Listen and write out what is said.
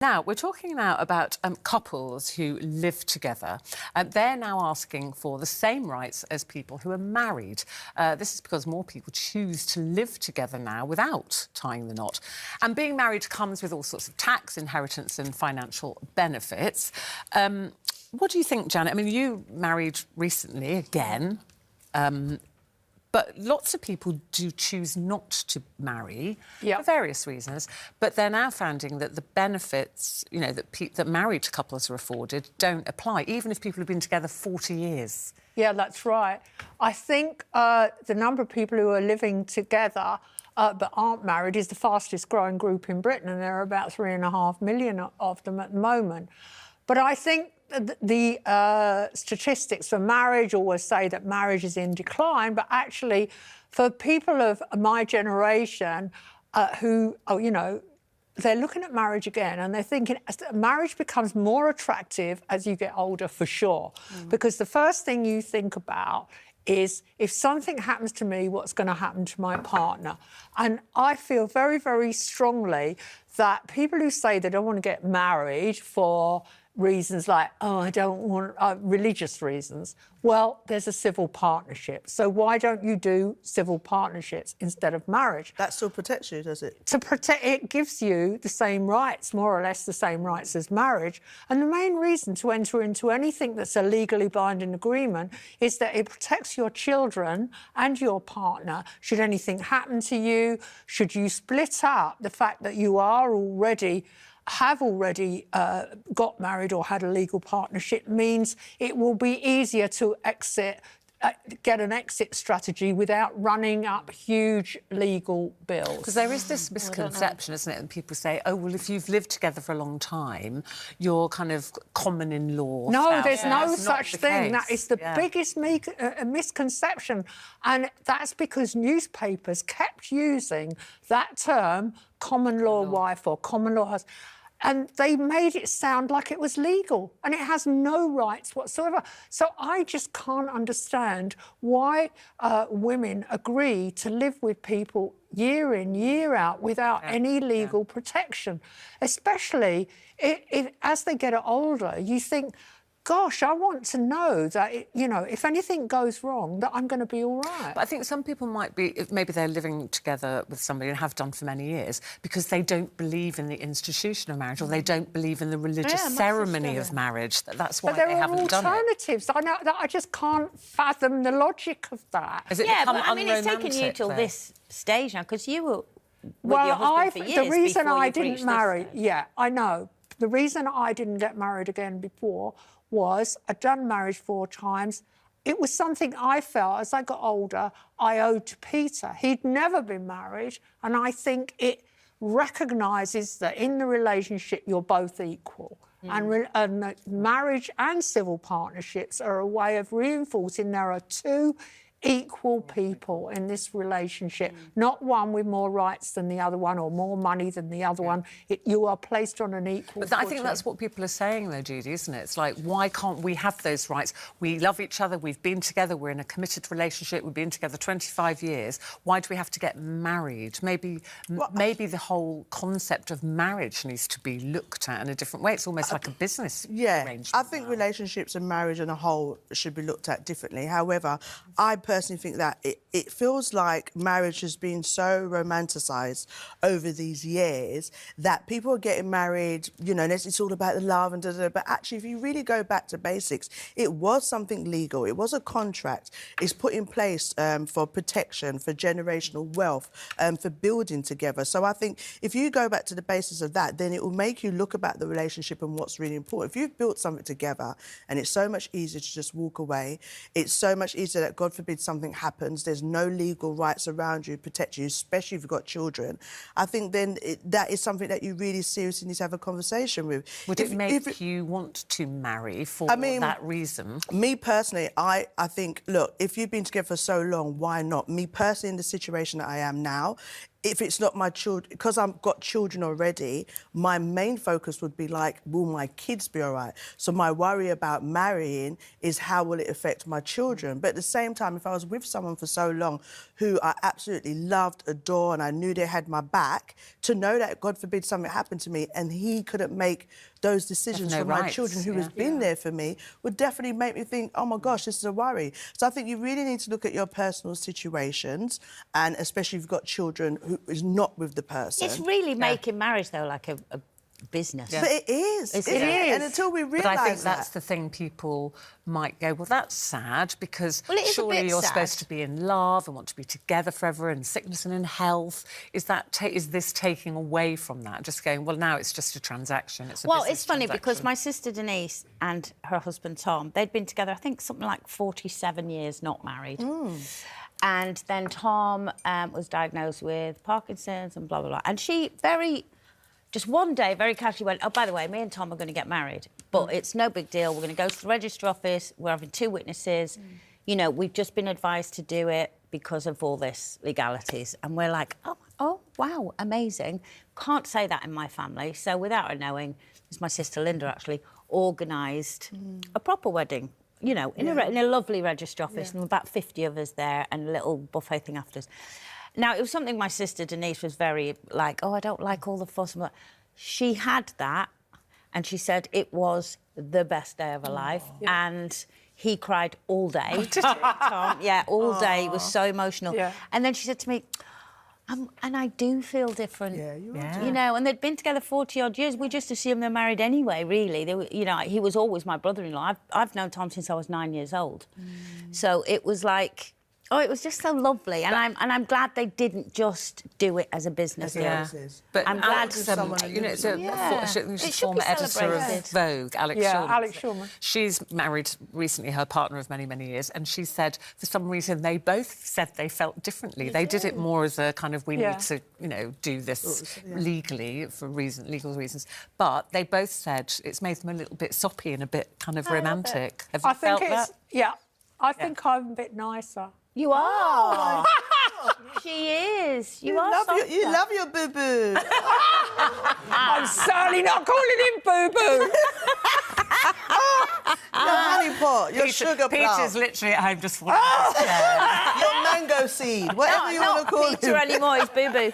Now, we're talking now about couples who live together. They're now asking for the same rights as people who are married. This is because more people choose to live together now without tying the knot. And being married comes with all sorts of tax, inheritance and financial benefits. What do you think, Janet? I mean, you married recently again. But lots of people do choose not to marry for various reasons. But they're now finding that the benefits, you know, that married couples are afforded don't apply, even if people have been together 40 years. Yeah, that's right. I think the number of people who are living together but aren't married is the fastest growing group in Britain, and there are about 3.5 million of them at the moment. But I think the statistics for marriage always say that marriage is in decline, but actually for people of my generation who, you know, they're looking at marriage again and they're thinking marriage becomes more attractive as you get older, for sure. Because the first thing you think about is, if something happens to me, what's going to happen to my partner? And I feel very, very strongly that people who say they don't want to get married for reasons like, oh, I don't want religious reasons. Well, there's a civil partnership. So why don't you do civil partnerships instead of marriage? That still protects you, does it? To protect, it gives you the same rights, more or less the same rights as marriage. And the main reason to enter into anything that's a legally binding agreement is that it protects your children and your partner. Should anything happen to you, should you split up, the fact that you have already got married or had a legal partnership means it will be easier to get an exit strategy without running up huge legal bills. Because there is this misconception, isn't it? And people say, oh, well, if you've lived together for a long time, you're kind of common in law. No, there's no such thing. Case. That is the biggest misconception. And that's because newspapers kept using that term, common law wife or common law husband. And they made it sound like it was legal, and it has no rights whatsoever. So I just can't understand why women agree to live with people year in, year out without any legal protection. Especially if, as they get older, you think, gosh, I want to know that, you know, if anything goes wrong, that I'm going to be all right. But I think some people might be, maybe they're living together with somebody and have done for many years because they don't believe in the institution of marriage, or they don't believe in the religious ceremony of marriage. That's why they haven't done it. But there are alternatives. I know that. I just can't fathom the logic of that. Has it become unromantic, I mean, it's taken you till this stage now, because you were with your husband for years. The reason I didn't marry, I know. The reason I didn't get married again before was I'd done marriage 4 times. It was something I felt, as I got older, I owed to Peter. He'd never been married, and I think it recognises that in the relationship you're both equal. And marriage and civil partnerships are a way of reinforcing there are 2 equal people in this relationship, not one with more rights than the other one or more money than the other one. You are placed on an equal footing. I think that's what people are saying, though, Judy, isn't it? It's like, why can't we have those rights? We love each other, we've been together, we're in a committed relationship, we've been together 25 years. Why do we have to get married? Maybe the whole concept of marriage needs to be looked at in a different way. It's almost like a business arrangement. I think relationships and marriage on a whole should be looked at differently. However, I personally think that it feels like marriage has been so romanticised over these years that people are getting married, you know, it's all about the love and da-da-da. But actually, if you really go back to basics, it was something legal. It was a contract. It's put in place for protection, for generational wealth, for building together. So I think if you go back to the basis of that, then it will make you look about the relationship and what's really important. If you've built something together and it's so much easier to just walk away, it's so much easier that, God forbid, something happens, there's no legal rights around you to protect you, especially if you've got children, I think then that is something that you really seriously need to have a conversation with. Would it make you want to marry for that reason? Me personally, I think, look, if you've been together for so long, why not? Me personally, in the situation that I am now, if it's not my children, because I've got children already, my main focus would be like, will my kids be all right? So my worry about marrying is how will it affect my children? But at the same time, if I was with someone for so long who I absolutely loved, adored, and I knew they had my back, to know that, God forbid, something happened to me and he couldn't make those decisions for my children who has been there for me, would definitely make me think, oh my gosh, this is a worry. So I think you really need to look at your personal situations, and especially if you've got children who is not with the person. It's really making marriage, though, like a business. But it is. It is. is. And until we realise But I think that... that's the thing, people might go, well, that's sad, because Well, it is surely a bit you're sad. supposed to be in love and want to be together forever in sickness and in health. Is this taking away from that? Just going, well, now it's just a transaction. It's a Well, business it's funny because transaction. my sister Denise and her husband Tom, they'd been together, I think, something like 47 years, not married. And then Tom was diagnosed with Parkinson's and blah, blah, blah. And she just one day, very casually went, oh, by the way, me and Tom are going to get married, but it's no big deal. We're going to go to the registry office. We're having 2 witnesses. You know, we've just been advised to do it because of all this legalities. And we're like, oh, wow, amazing. Can't say that in my family. So without her knowing, it's my sister Linda, actually, organised a proper wedding, you know, in a lovely registry office, and about 50 of us there, and a little buffet thing afterwards. Now, it was something my sister Denise was very like, oh, I don't like all the fuss. She had that, and she said it was the best day of her life. And he cried all day. Tom, all day. It was so emotional. And then she said to me, and I do feel different. You know, and they'd been together 40-odd years. We just assumed they're married anyway, really. They were, you know, he was always my brother-in-law. I've known Tom since I was 9 years old. So it was like... Oh, it was just so lovely, and I'm glad they didn't just do it as a business deal. But I'm glad someone, you know, it's a former editor of Vogue, Alex Shulman. Alex Shulman. She's married recently, her partner of many, many years, and she said for some reason they both said they felt differently. They did it more as a kind of, we need to, you know, do this legally for legal reasons. But they both said it's made them a little bit soppy and a bit kind of romantic. Have you felt that? Yeah, I think I'm a bit nicer. You are. She is. You are. You love your boo-boo. I'm certainly not calling him boo-boo. Your honey pot, your sugar plant. Peter's literally at home just falling off his chair. Your mango seed, whatever you want to call it. Not Peter anymore, he's boo-boo.